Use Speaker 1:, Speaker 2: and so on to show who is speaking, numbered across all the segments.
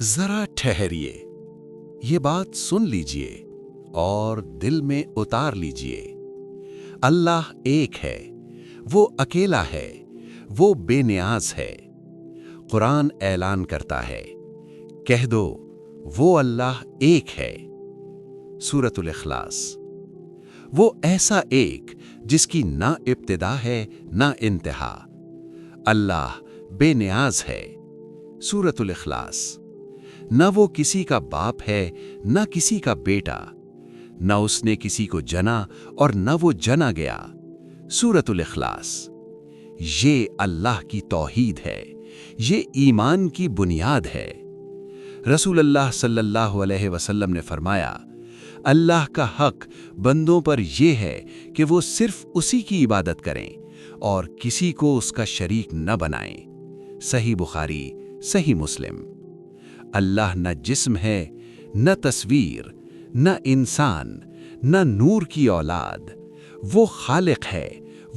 Speaker 1: ذرا ٹھہریے، یہ بات سن لیجئے اور دل میں اتار لیجئے۔ اللہ ایک ہے، وہ اکیلا ہے، وہ بے نیاز ہے۔ قرآن اعلان کرتا ہے، کہہ دو وہ اللہ ایک ہے۔ سورۃ الاخلاص۔ وہ ایسا ایک جس کی نہ ابتدا ہے نہ انتہا۔ اللہ بے نیاز ہے۔ سورۃ الاخلاص۔ نہ وہ کسی کا باپ ہے نہ کسی کا بیٹا، نہ اس نے کسی کو جنا اور نہ وہ جنا گیا۔ سورۃ الاخلاص۔ یہ اللہ کی توحید ہے، یہ ایمان کی بنیاد ہے۔ رسول اللہ صلی اللہ علیہ وسلم نے فرمایا، اللہ کا حق بندوں پر یہ ہے کہ وہ صرف اسی کی عبادت کریں اور کسی کو اس کا شریک نہ بنائیں۔ صحیح بخاری، صحیح مسلم۔ اللہ نہ جسم ہے، نہ تصویر، نہ انسان، نہ نور کی اولاد۔ وہ خالق ہے،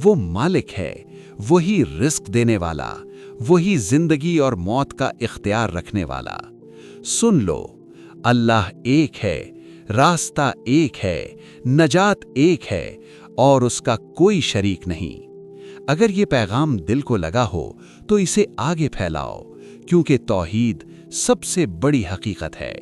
Speaker 1: وہ مالک ہے، وہی رزق دینے والا، وہی زندگی اور موت کا اختیار رکھنے والا۔ سن لو، اللہ ایک ہے، راستہ ایک ہے، نجات ایک ہے اور اس کا کوئی شریک نہیں۔ اگر یہ پیغام دل کو لگا ہو تو اسے آگے پھیلاؤ، کیونکہ توحید سب سے بڑی حقیقت ہے۔